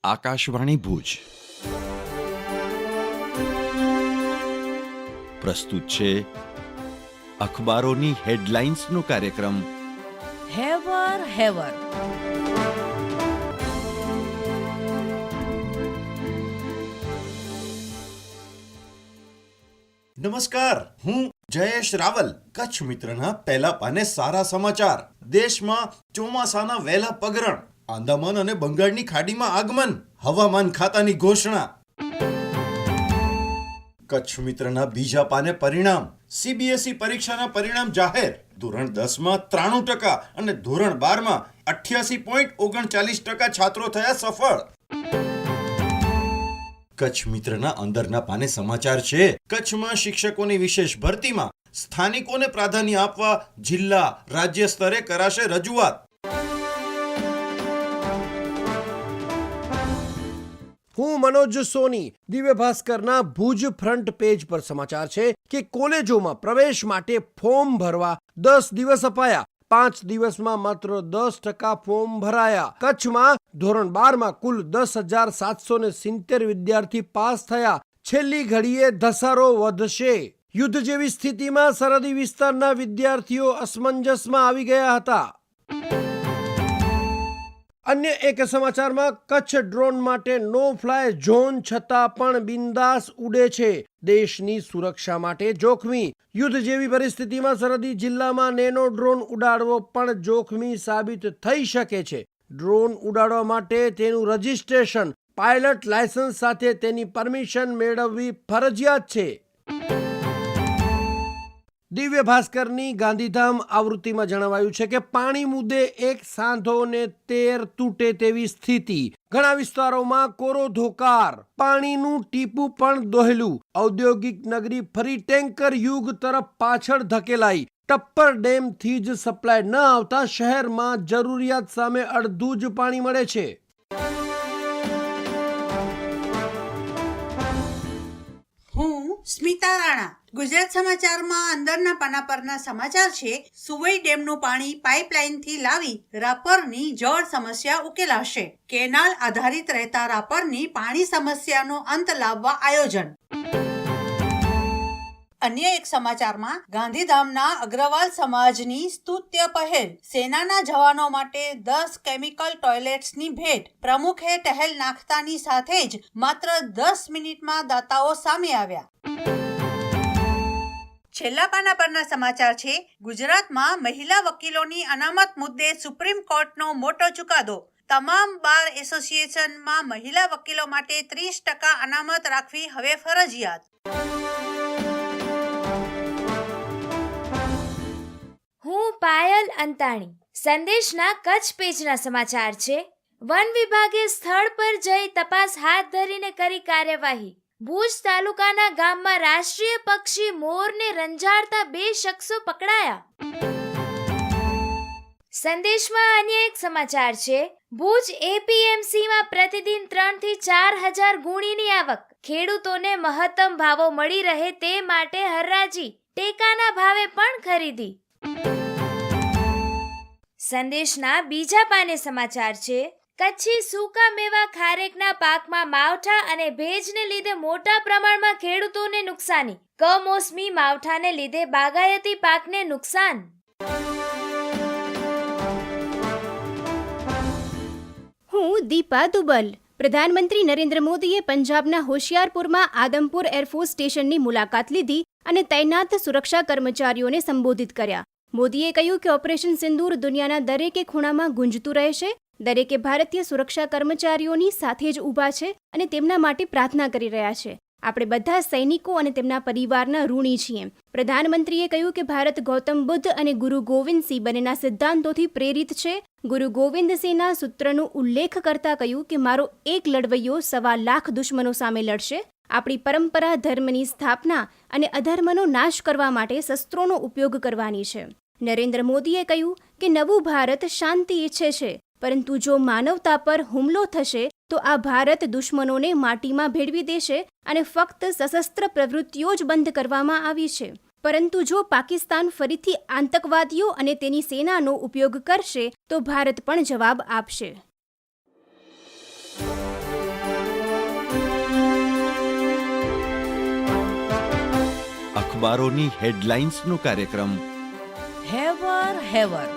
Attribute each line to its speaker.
Speaker 1: આકાશવાણી ભુજ પ્રસ્તુત છે અખબારોની હેડલાઇન્સનો કાર્યક્રમ
Speaker 2: હેવર હેવર.
Speaker 3: નમસ્કાર, હું જયેશ રાવલ. કચ્છ મિત્રના પહેલા પાને સારા સમાચાર. દેશમાં ચોમાસાના વહેલા પગરણ, આંદામાન અને બંગાળની ખાડીમાં આગમન, હવામાન ખાતાની ઘોષણા. કચ્છ મિત્રના બીજા પાને પરિણામ. સીબીએસઈ પરીક્ષાના પરિણામ જાહેર. ધોરણ 10માં 93% અને ધોરણ 12માં 88.39% છાત્રો થયા સફળ. કચ્છ મિત્રના અંદરના પાને સમાચાર છે. કચ્છમાં શિક્ષકોની વિશેષ ભરતીમાં સ્થાનિકોને પ્રાધાન્ય આપવા જિલ્લા રાજ્ય સ્તરે કરાશે રજૂઆત.
Speaker 4: હું મનોજ સોની. દિવ્ય ભાસ્કરના ભુજ ફ્રન્ટ પેજ પર સમાચાર છે કે કોલેજોમાં પ્રવેશ માટે ફોર્મ ભરવા 10 દિવસ અપાયા. 5 દિવસમાં માત્ર 10% ફોર્મ ભરાયા. કચ્છમાં ધોરણ 12માં કુલ 10,770 વિદ્યાર્થી પાસ થયા. છેલ્લી ઘડીએ ધસારો વધશે. યુદ્ધ જેવી સ્થિતિમાં સરહદી વિસ્તારના વિદ્યાર્થીઓ અસમંજસમાં આવી ગયા હતા. અન્ય એક સમાચારમાં કચ્છ ડ્રોન માટે નો ફ્લાય ઝોન છતાં પણ બિંદાસ ઉડે છે. દેશની સુરક્ષા માટે જોખમી. યુદ્ધ જેવી પરિસ્થિતિમાં સરહદી જિલ્લામાં નેનો ડ્રોન ઉડાડવો પણ જોખમી સાબિત થઈ શકે છે. ડ્રોન ઉડાડવા માટે તેનું રજિસ્ટ્રેશન, પાયલટ લાયસન્સ સાથે તેની પરમિશન મેળવવી ફરજિયાત છે. દિવ્ય ભાસ્કરની ગાંધીધામ આવૃત્તિમાં જણાવાયું છે કે પાણી મુદ્દે એક સાંધો ને 13 તૂટે તેવી સ્થિતિ. ઘણા વિસ્તારોમાં કોરો ધોકાર, પાણીનું ટીપું પણ દોહેલું. ઔદ્યોગિક નગરી ફરી ટેન્કર યુગ તરફ પાછળ ધકેલાઈ. ટપ્પર ડેમથી જ સપ્લાય ન આવતા શહેરમાં જરૂરિયાત સામે અડધું જ પાણી મળે છે.
Speaker 5: હું સ્મિતા રાણા. ગુજરાત સમાચારમાં અંદરના પાના પરના સમાચાર છે. સુવઈ ડેમનું પાણી પાઇપલાઇનથી લાવી રાપરની જળ સમસ્યા ઉકેલાશે. કેનાલ આધારિત રહેતા રાપરની પાણી સમસ્યાનો અંત લાવવા આયોજન. અન્ય એક સમાચારમાં ગાંધીધામના અગ્રવાલ સમાજની સ્તુત્ય પહેલ. સેનાના જવાનો માટે 10 કેમિકલ ટોયલેટ્સની ભેટ. પ્રમુખે ટહેલ નાખતાની સાથે જ માત્ર 10 મિનિટમાં દાતાઓ સામે આવ્યા. છેલ્લા પાના પરના સમાચાર છે. ગુજરાતમાં મહિલા વકીલોની અનામત મુદ્દે સુપ્રીમ કોર્ટનો મોટો ચુકાદો. તમામ બાર એસોસિએશનમાં મહિલા વકીલો માટે 30% અનામત રાખવી હવે ફરજિયાત.
Speaker 6: હું પાયલ અંતાણી. સંદેશના કચ્છ પેજના સમાચાર છે. વન વિભાગે સ્થળ પર જઈ તપાસ હાથ ધરીને કરી કાર્યવાહી. ભુજ તાલુકાના ગામમાં રાષ્ટ્રીય પક્ષી મોરને રંજાડતા 2 શખ્સો પકડાયા. સંદેશમાં અન્ય એક સમાચાર છે. ભુજ એપીએમસીમાં પ્રતિદિન 3 થી 4 હજાર ગુણીની આવક. ખેડૂતોને મહત્તમ ભાવો મળી રહે તે માટે હરાજી. ટેકાના ભાવે પણ ખરીદી. સંદેશના બીજા પાને સમાચાર છે. કચ્છી સૂકા મેવા ખારેકના પાકમાં માવઠા અને ભેજને લીધે મોટા પ્રમાણમાં ખેડૂતોને નુકસાની. કમોસમી માવઠાને લીધે બાગાયતી પાકને નુકસાન.
Speaker 7: હું દીપા દુબલ. પ્રધાનમંત્રી નરેન્દ્ર મોદીએ પંજાબના હોશિયારપુરમાં આદમપુર એરફોર્સ સ્ટેશનની મુલાકાત લીધી અને તૈનાત સુરક્ષા કર્મચારીઓને સંબોધિત કર્યા. મોદીએ કહ્યું કે ઓપરેશન સિંદૂર દુનિયાના દરેકે ખૂણામાં ગુંજતું રહેશે. દરેકે ભારતીય સુરક્ષા કર્મચારીઓની સાથે જ ઊભા છે અને તેમના માટે પ્રાર્થના કરી રહ્યા છે. આપણે બધા સૈનિકો અને તેમના પરિવારના ઋણી છીએ. પ્રધાનમંત્રીએ કહ્યું કે ભારત ગૌતમ બુદ્ધ અને ગુરુ ગોવિંદ સિંહ બંનેના સિદ્ધાંતોથી પ્રેરિત છે. ગુરુ ગોવિંદ સિંહના સૂત્રનો ઉલ્લેખ કરતા કહ્યું કે મારો એક લડવૈયો 1.25 લાખ દુશ્મનો સામે લડશે. આપણી પરંપરા ધર્મની સ્થાપના અને અધર્મનો નાશ કરવા માટે શસ્ત્રોનો ઉપયોગ કરવાની છે. નરેન્દ્ર મોદીએ કહ્યું કે નવું ભારત શાંતિ ઈચ્છે છે, પરંતુ જો માનવતા પર હુમલો થશે તો આ ભારત દુશ્મનોને માટીમાં ભેળવી દેશે અને ફક્ત સશસ્ત્ર પ્રવૃત્તિઓ જ બંધ કરવામાં આવી છે. પરંતુ જો પાકિસ્તાન ફરીથી આતંકવાદીઓ અને તેની સેનાનો ઉપયોગ કરશે તો ભારત પણ જવાબ આપશે.
Speaker 1: અખબારોની હેડલાઇન્સનો કાર્યક્રમ
Speaker 2: હેવર હેવર